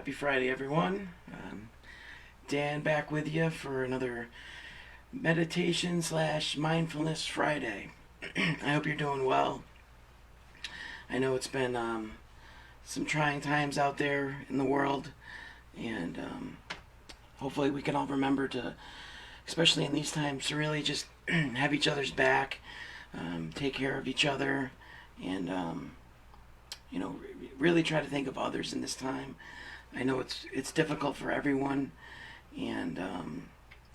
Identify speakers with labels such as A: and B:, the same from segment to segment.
A: Happy Friday, everyone. Dan back with you for another meditation slash mindfulness Friday. I hope you're doing well. I know it's been some trying times out there in the world, and hopefully we can all remember to, especially in these times, to really just have each other's back, take care of each other, and really try to think of others in this time. I know it's difficult for everyone, and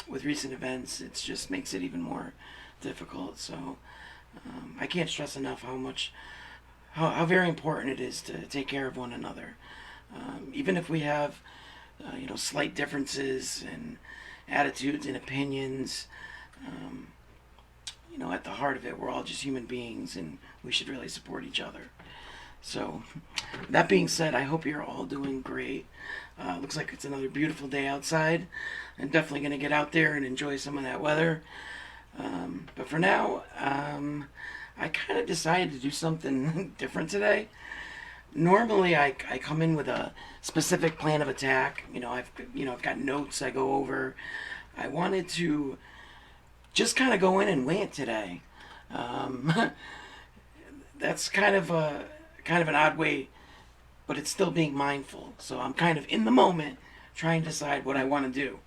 A: with recent events, it just makes it even more difficult. So I can't stress enough how very important it is to take care of one another, even if we have slight differences and attitudes and opinions. At the heart of it, we're all just human beings, and we should really support each other. So, that being said, I hope you're all doing great. Looks like it's another beautiful day outside. I'm definitely going to get out there and enjoy some of that weather. But for now, I kind of decided to do something different today. Normally, I come in with a specific plan of attack. I've got notes I go over. I wanted to just kind of go in and wing it today. That's kind of an odd way, but it's still being mindful. So I'm kind of in the moment trying to decide what I want to do.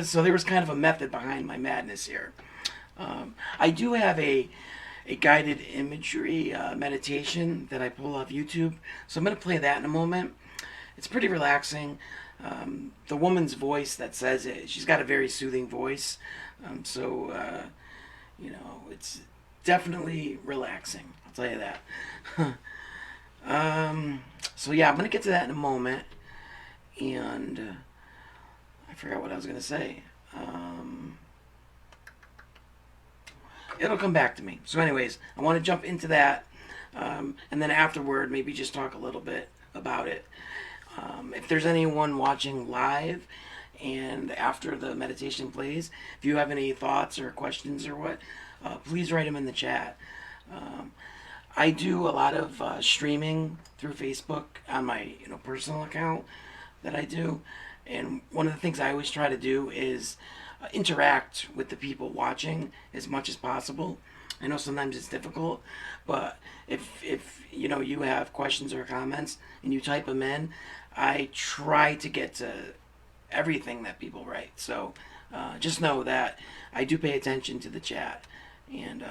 A: So there was kind of a method behind my madness here. I do have a guided imagery meditation that I pull off YouTube. So I'm going to play that in a moment. It's pretty relaxing. The woman's voice that says it, she's got a very soothing voice. It's definitely relaxing. I'll tell you that. So yeah, I'm going to get to that in a moment. And I forgot what I was going to say. It'll come back to me. So anyways, I want to jump into that. And then afterward, maybe just talk a little bit about it. If there's anyone watching live and after the meditation plays, if you have any thoughts or questions or what, please write them in the chat. I do a lot of streaming through Facebook on my personal account that I do, and one of the things I always try to do is interact with the people watching as much as possible. I know sometimes it's difficult, but if you have questions or comments and you type them in, I try to get to everything that people write. So just know that I do pay attention to the chat, and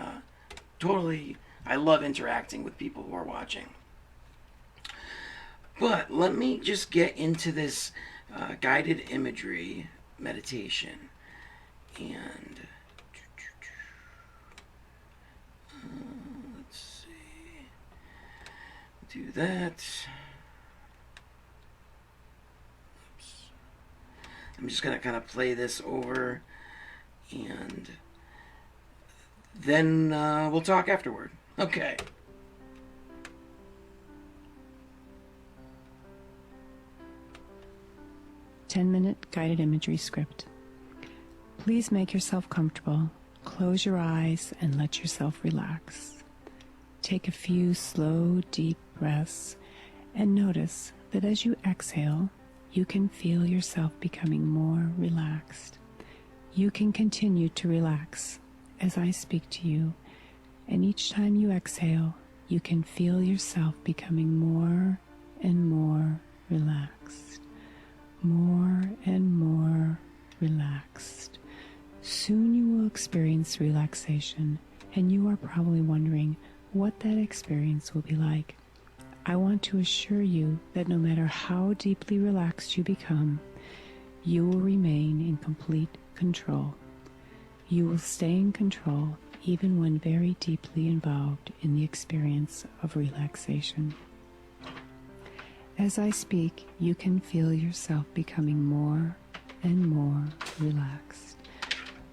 A: totally I love interacting with people who are watching. But let me just get into this guided imagery meditation. And let's see, do that. Oops. I'm just going to kind of play this over, and then we'll talk afterward. Okay.
B: Ten-minute guided imagery script. Please make yourself comfortable. Close your eyes and let yourself relax. Take a few slow, deep breaths and notice that as you exhale, you can feel yourself becoming more relaxed. You can continue to relax as I speak to you, and each time you exhale, you can feel yourself becoming more and more relaxed. More and more relaxed. Soon you will experience relaxation, and you are probably wondering what that experience will be like. I want to assure you that no matter how deeply relaxed you become, you will remain in complete control. You will stay in control even when very deeply involved in the experience of relaxation. As I speak, you can feel yourself becoming more and more relaxed.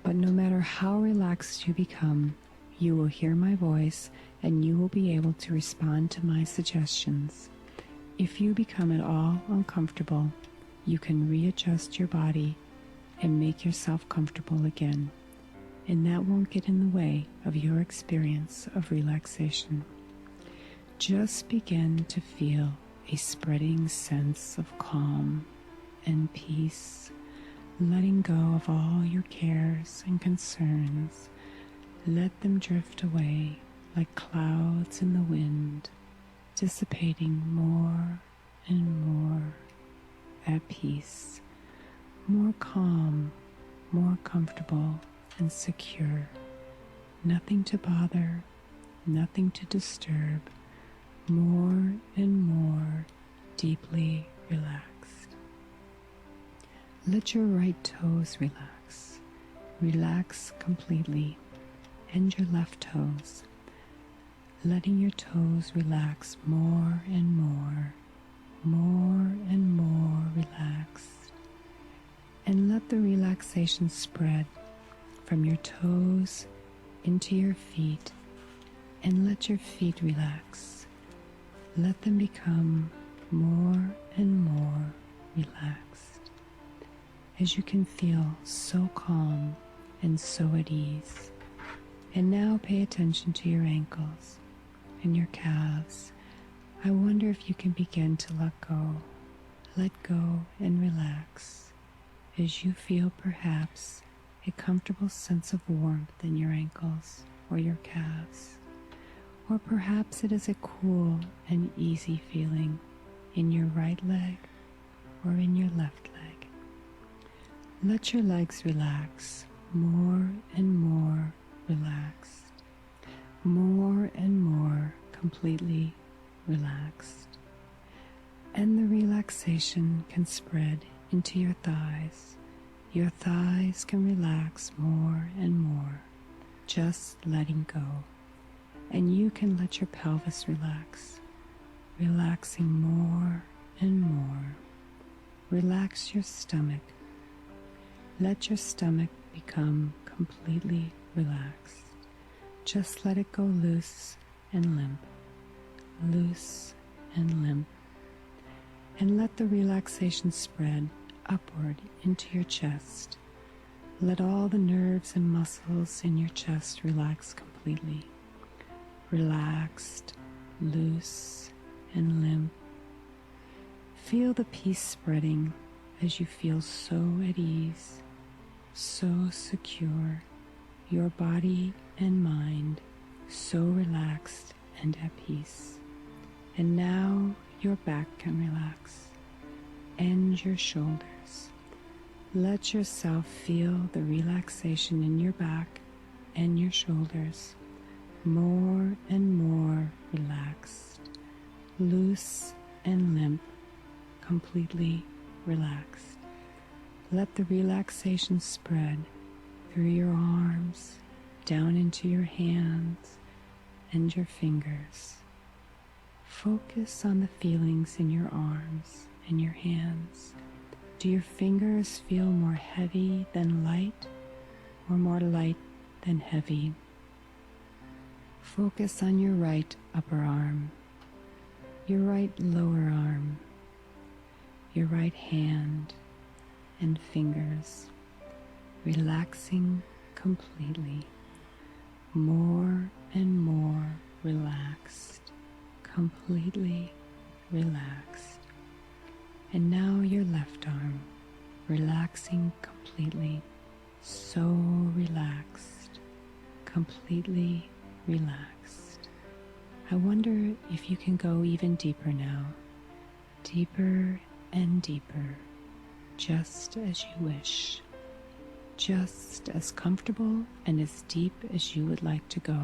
B: But no matter how relaxed you become, you will hear my voice and you will be able to respond to my suggestions. If you become at all uncomfortable, you can readjust your body and make yourself comfortable again, and that won't get in the way of your experience of relaxation. Just begin to feel a spreading sense of calm and peace, letting go of all your cares and concerns. Let them drift away like clouds in the wind, dissipating more and more at peace, more calm, more comfortable and secure. Nothing to bother, nothing to disturb, more and more deeply relaxed. Let your right toes relax. Relax completely, and your left toes. Letting your toes relax more and more relaxed. And let the relaxation spread from your toes into your feet, and let your feet relax. Let them become more and more relaxed as you can feel so calm and so at ease. And now pay attention to your ankles and your calves. I wonder if you can begin to let go and relax as you feel perhaps a comfortable sense of warmth in your ankles or your calves. Or perhaps it is a cool and easy feeling in your right leg or in your left leg. Let your legs relax, more and more relaxed, more and more completely relaxed. And the relaxation can spread into your thighs. Your thighs can relax more and more, just letting go. And you can let your pelvis relax, relaxing more and more. Relax your stomach. Let your stomach become completely relaxed. Just let it go loose and limp, loose and limp. And let the relaxation spread upward into your chest. Let all the nerves and muscles in your chest relax completely. Relaxed, loose, and limp. Feel the peace spreading as you feel so at ease, so secure, your body and mind so relaxed and at peace. And now your back can relax, and your shoulders. Let yourself feel the relaxation in your back and your shoulders. More and more relaxed, loose and limp, completely relaxed. Let the relaxation spread through your arms, down into your hands and your fingers. Focus on the feelings in your arms and your hands. Do your fingers feel more heavy than light, or more light than heavy? Focus on your right upper arm, your right lower arm, your right hand and fingers, relaxing completely, more and more relaxed, completely relaxed. And now your left arm, relaxing completely, so relaxed, completely relaxed. I wonder if you can go even deeper now, deeper and deeper, just as you wish, just as comfortable and as deep as you would like to go.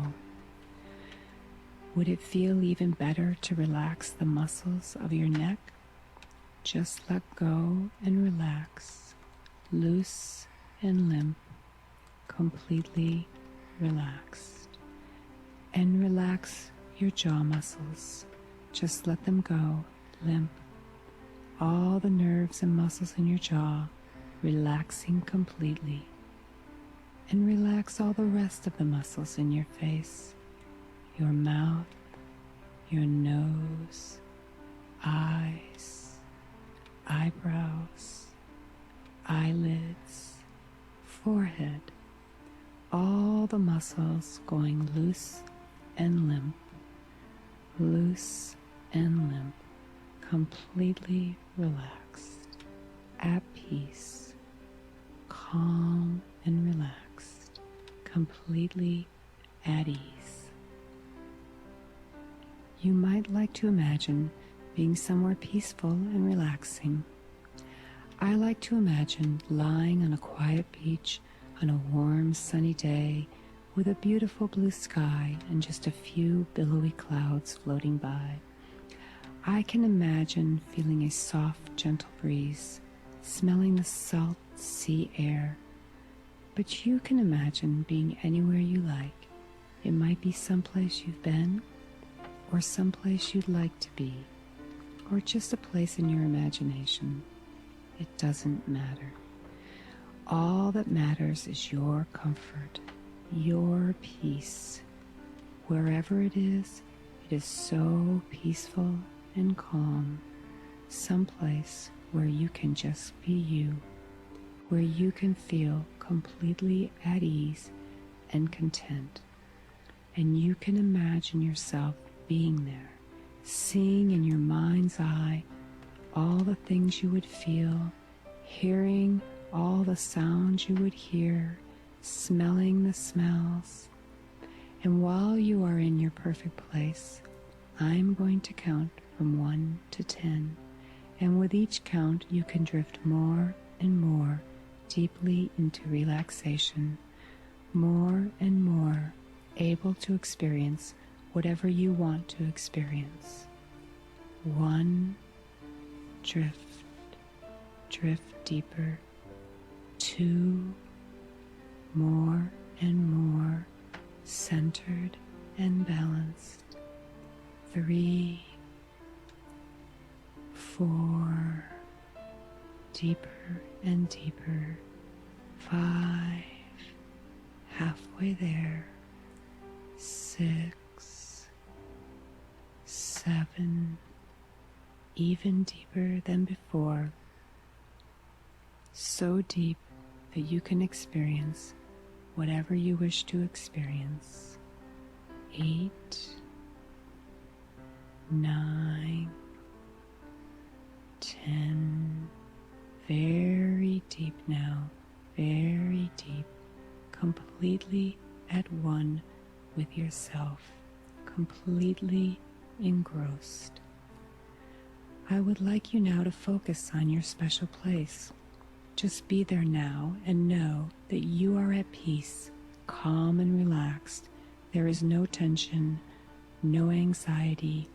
B: Would it feel even better to relax the muscles of your neck? Just let go and relax, loose and limp, completely relaxed. And relax your jaw muscles. Just let them go, limp. All the nerves and muscles in your jaw, relaxing completely. And relax all the rest of the muscles in your face, your mouth, your nose, eyes, eyebrows, eyelids, forehead. All the muscles going loose and limp, loose and limp, completely relaxed, at peace, calm and relaxed, completely at ease. You might like to imagine being somewhere peaceful and relaxing. I like to imagine lying on a quiet beach on a warm, sunny day with a beautiful blue sky and just a few billowy clouds floating by. I can imagine feeling a soft, gentle breeze, smelling the salt sea air. But you can imagine being anywhere you like. It might be someplace you've been, or someplace you'd like to be, or just a place in your imagination. It doesn't matter. All that matters is your comfort, your peace. Wherever it is so peaceful and calm, someplace where you can just be you, where you can feel completely at ease and content. And you can imagine yourself being there, seeing in your mind's eye all the things you would feel, hearing all the sounds you would hear, smelling the smells. And while you are in your perfect place, I'm going to count from 1 to 10. And with each count, you can drift more and more deeply into relaxation, more and more able to experience whatever you want to experience. 1, drift deeper. 2, more and more centered and balanced. 3, 4, deeper and deeper. 5, halfway there. 6, 7, even deeper than before. So deep that you can experience whatever you wish to experience. 8, 9, 10, very deep now, very deep, completely at one with yourself, completely engrossed. I would like you now to focus on your special place. Just be there now and know that you are at peace, calm and relaxed. There is no tension, no anxiety.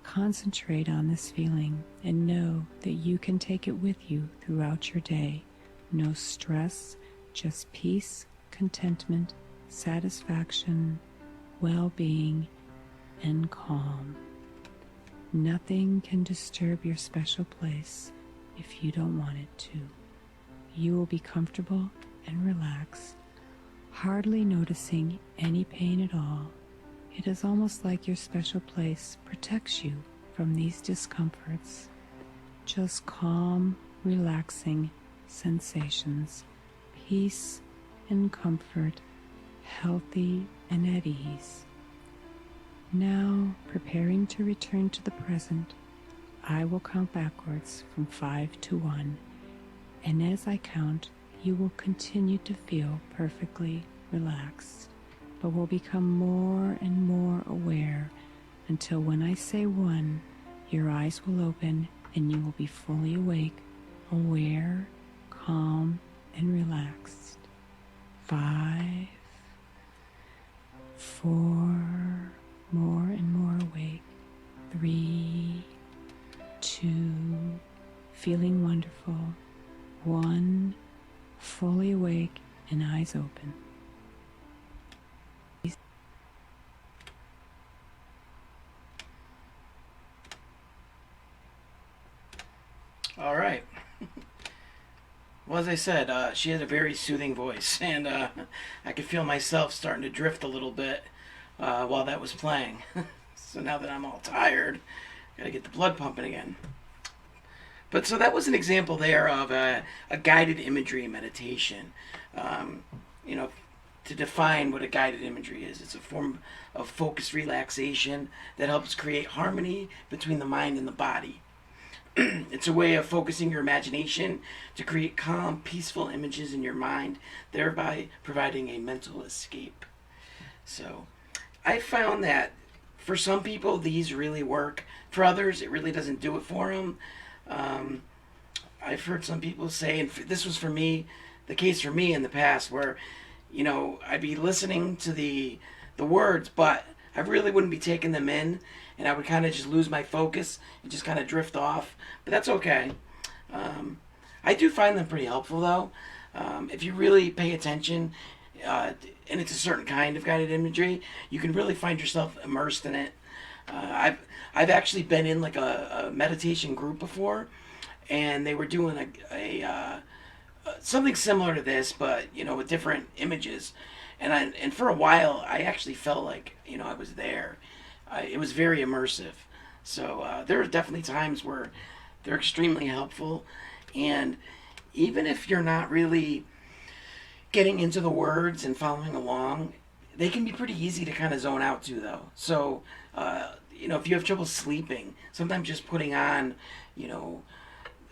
B: Concentrate on this feeling and know that you can take it with you throughout your day. No stress, just peace, contentment, satisfaction, well-being, and calm. Nothing can disturb your special place if you don't want it to. You will be comfortable and relaxed, hardly noticing any pain at all. It is almost like your special place protects you from these discomforts. Just calm, relaxing sensations, peace and comfort, healthy and at ease. Now, preparing to return to the present, I will count backwards from 5 to 1. And as I count, you will continue to feel perfectly relaxed, but will become more and more aware until when I say 1, your eyes will open and you will be fully awake, aware, calm, and relaxed. 5, 4, more and more awake. 3, 2, feeling wonderful. 1, fully awake and eyes open.
A: All right. Well, as I said, she had a very soothing voice, and I could feel myself starting to drift a little bit while that was playing. So now that I'm all tired, gotta get the blood pumping again. But so that was an example there of a guided imagery meditation. You know, to define what a guided imagery is, it's a form of focused relaxation that helps create harmony between the mind and the body. It's a way of focusing your imagination to create calm, peaceful images in your mind, thereby providing a mental escape. So, I found that for some people these really work. For others, it really doesn't do it for them. Um, I've heard some people say, and this was for me, the case for me in the past, where I'd be listening to the words, but I really wouldn't be taking them in, and I would kind of just lose my focus and just kind of drift off. But that's okay. Um, I do find them pretty helpful though. If you really pay attention, and it's a certain kind of guided imagery, you can really find yourself immersed in it. I've actually been in like a meditation group before, and they were doing a something similar to this, but with different images. And for a while, I actually felt like I was there. It was very immersive. So there are definitely times where they're extremely helpful, and even if you're not really getting into the words and following along, they can be pretty easy to kind of zone out to, though. So if you have trouble sleeping, sometimes just putting on, you know,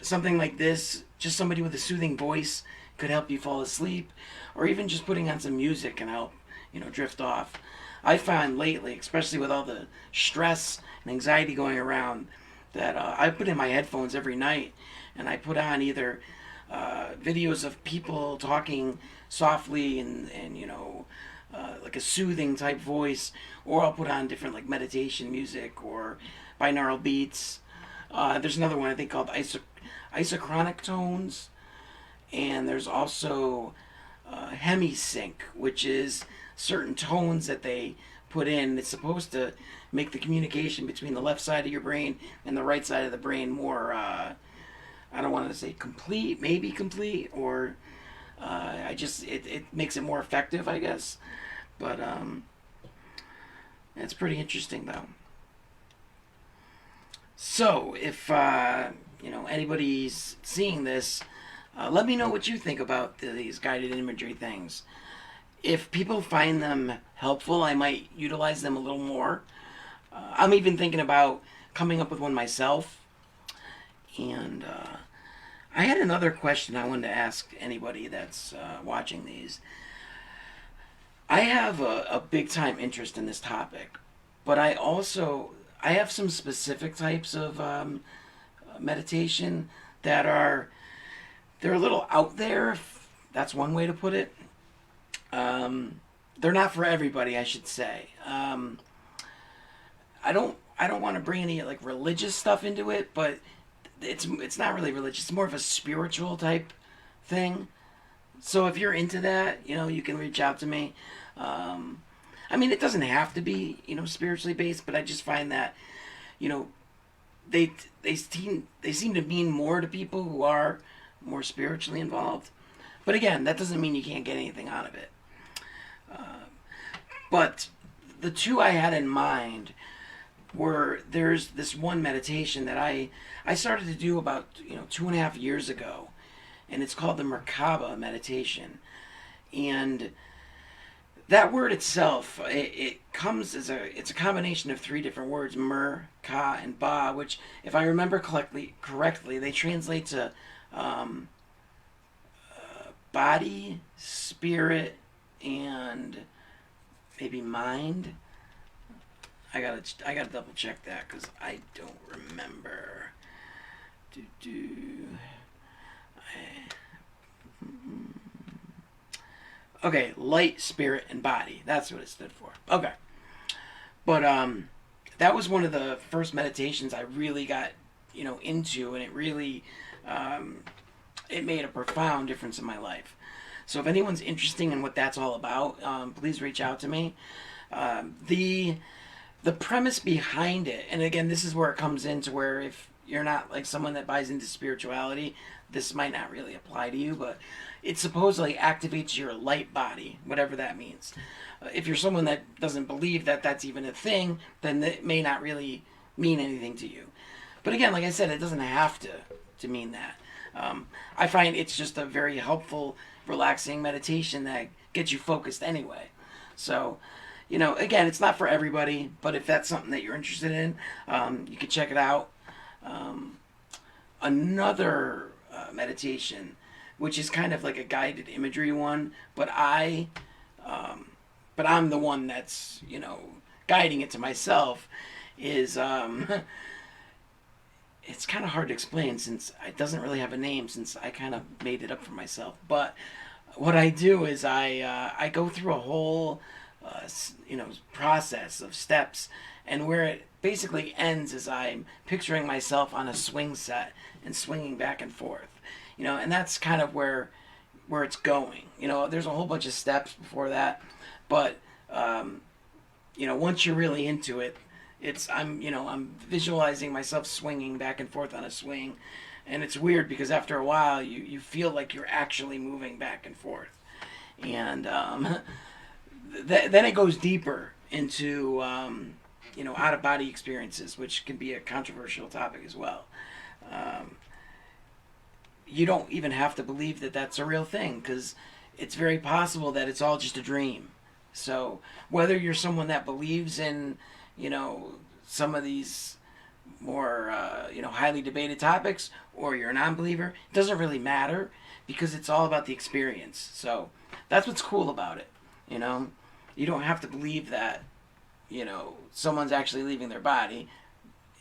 A: something like this, just somebody with a soothing voice could help you fall asleep, or even just putting on some music can help, drift off. I find lately, especially with all the stress and anxiety going around, that I put in my headphones every night and I put on either videos of people talking softly and like a soothing type voice, or I'll put on different like meditation music or binaural beats. There's another one I think called isochronic tones, and there's also hemisync, which is certain tones that they put in. It's supposed to make the communication between the left side of your brain and the right side of the brain more, I don't want to say complete, maybe complete, or it makes it more effective, I guess. But it's pretty interesting though. So if anybody's seeing this, let me know what you think about these guided imagery things. If people find them helpful, I might utilize them a little more. I'm even thinking about coming up with one myself. And I had another question I wanted to ask anybody that's watching these. I have a big time interest in this topic, but I have some specific types of meditation that they're a little out there. If that's one way to put it. They're not for everybody, I should say. I don't want to bring any like religious stuff into it, but it's not really religious. It's more of a spiritual type thing. So if you're into that, you can reach out to me. I mean, it doesn't have to be spiritually based, but I just find that you know they seem to mean more to people who are more spiritually involved. But again, that doesn't mean you can't get anything out of it. But the two I had in mind were, there's this one meditation that I started to do about 2.5 years ago, and it's called the Merkaba meditation. And that word itself, it comes as it's a combination of three different words: mer, ka, and ba, which, if I remember correctly, they translate to body, spirit, and maybe mind. I gotta double check that because I don't remember. Do do. Okay, light, spirit, and body. That's what it stood for. Okay, but that was one of the first meditations I really got into, and it really it made a profound difference in my life. So if anyone's interested in what that's all about, please reach out to me. The premise behind it, and again, this is where it comes into where if you're not like someone that buys into spirituality, this might not really apply to you, but it supposedly activates your light body, whatever that means. If you're someone that doesn't believe that that's even a thing, then it may not really mean anything to you. But again, like I said, it doesn't have to mean that. I find it's just a very helpful, relaxing meditation that gets you focused anyway. So, again, it's not for everybody, but if that's something that you're interested in, you can check it out. another meditation, which is kind of like a guided imagery one, but I'm the one that's guiding it to myself. Is it's kind of hard to explain since it doesn't really have a name, since I kind of made it up for myself. But what I do is I go through a whole process of steps, and where it basically ends is I'm picturing myself on a swing set and swinging back and forth, and that's kind of where it's going. There's a whole bunch of steps before that, but once you're really into it, I'm visualizing myself swinging back and forth on a swing, and it's weird because after a while you feel like you're actually moving back and forth, and then it goes deeper into out of body experiences, which can be a controversial topic as well. You don't even have to believe that that's a real thing, because it's very possible that it's all just a dream. So whether you're someone that believes in some of these more highly debated topics, or you're a non-believer, it doesn't really matter, because it's all about the experience. So that's what's cool about it. You don't have to believe that someone's actually leaving their body.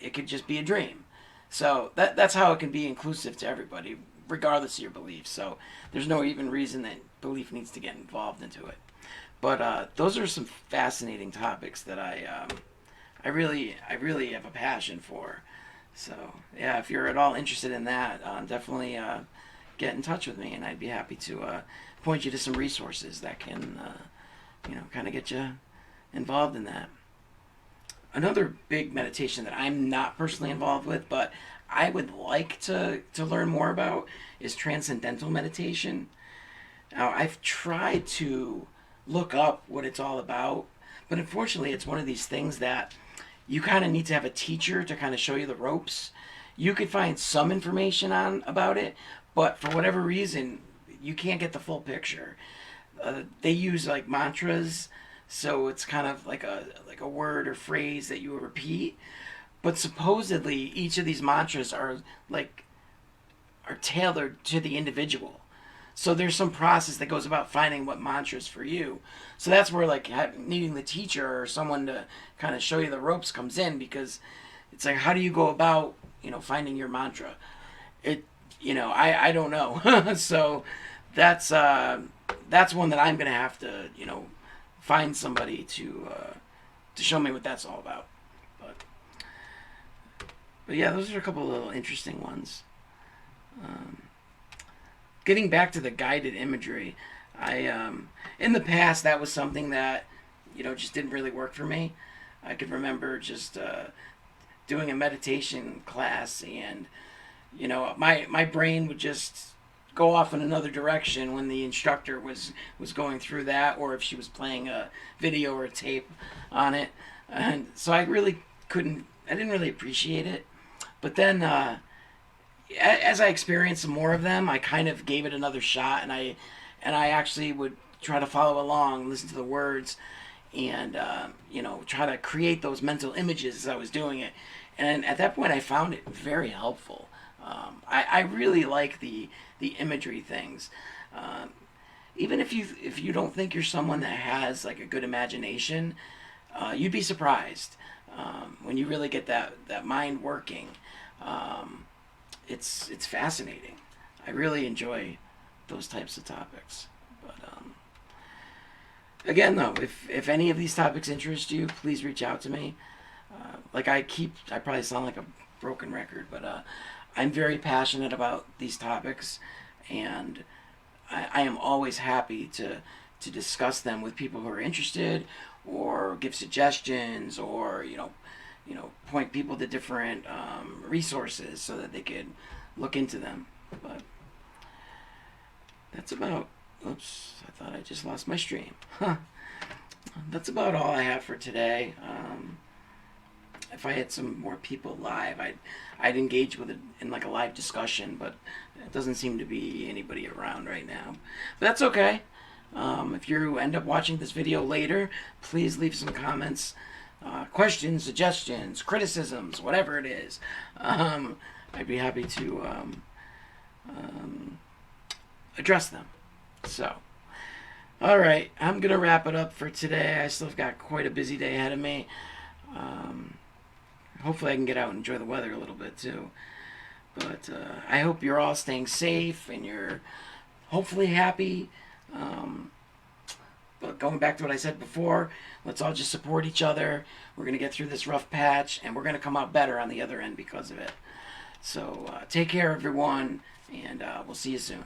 A: It could just be a dream. So that's how it can be inclusive to everybody, regardless of your beliefs. So there's no even reason that belief needs to get involved into it. But those are some fascinating topics that I really have a passion for. So yeah, if you're at all interested in that, definitely get in touch with me, and I'd be happy to point you to some resources that can kind of get you involved in that. Another big meditation that I'm not personally involved with, but I would like to learn more about, is transcendental meditation. Now, I've tried to look up what it's all about, but unfortunately it's one of these things that you kind of need to have a teacher to kind of show you the ropes. You could find some information about it, but for whatever reason you can't get the full picture. They use like mantras, so it's kind of like a word or phrase that you repeat, but supposedly each of these mantras are tailored to the individual. So there's some process that goes about finding what mantra is for you. So that's where needing the teacher or someone to kind of show you the ropes comes in, because it's like, how do you go about finding your mantra? I don't know. So that's one that I'm gonna have to find somebody to show me what that's all about. But yeah, those are a couple of little interesting ones. Getting back to the guided imagery, I in the past that was something that just didn't really work for me. I could remember just doing a meditation class, and my brain would just go off in another direction when the instructor was going through that, or if she was playing a video or a tape on it, and so I didn't really appreciate it. But then as I experienced some more of them, I kind of gave it another shot, and I actually would try to follow along, listen to the words, and try to create those mental images as I was doing it. And at that point, I found it very helpful. I really like the imagery things. Even if you don't think you're someone that has like a good imagination, you'd be surprised when you really get that mind working. It's fascinating. I really enjoy those types of topics. But again, though, if any of these topics interest you, please reach out to me. I probably sound like a broken record, but I'm very passionate about these topics, and I am always happy to discuss them with people who are interested, or give suggestions, or point people to different resources so that they could look into them. But that's about. Oops! I thought I just lost my stream. Huh. That's about all I have for today. If I had some more people live, I'd engage with it in like a live discussion, but it doesn't seem to be anybody around right now. But that's okay. If you end up watching this video later, please leave some comments, questions, suggestions, criticisms, whatever it is. I'd be happy to address them. So, all right, I'm gonna wrap it up for today. I still have got quite a busy day ahead of me. Hopefully, I can get out and enjoy the weather a little bit too. But I hope you're all staying safe and you're hopefully happy. But going back to what I said before, let's all just support each other. We're going to get through this rough patch and we're going to come out better on the other end because of it. So take care, everyone, and we'll see you soon.